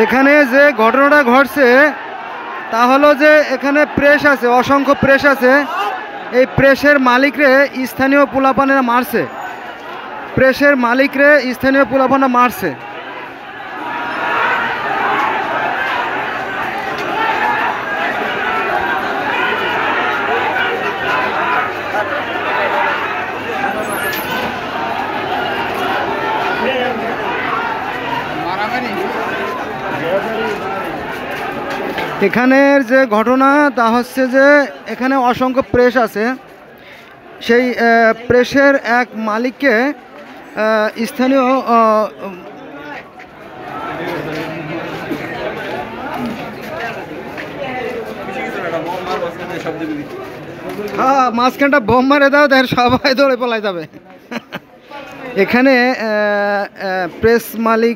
এখানে যে ঘটনাটা ঘটছে তা হলো যে এখানে প্রেস আছে, অসংখ্য প্রেস আছে। এই প্রেসের মালিকরে স্থানীয় পোলাপানেরা মারছে, প্রেসের মালিকরে স্থানীয় পোলাপানা মারছে। এখানের যে ঘটনা তা হচ্ছে যে এখানে অসংখ্য প্রেস আছে, সেই প্রেসের এক মালিককে স্থানীয় হ্যাঁ মাঝখানটা বোম মারে দাও, তাই সবাই দৌড়ে পালাই যাবে। এখানে প্রেস মালিক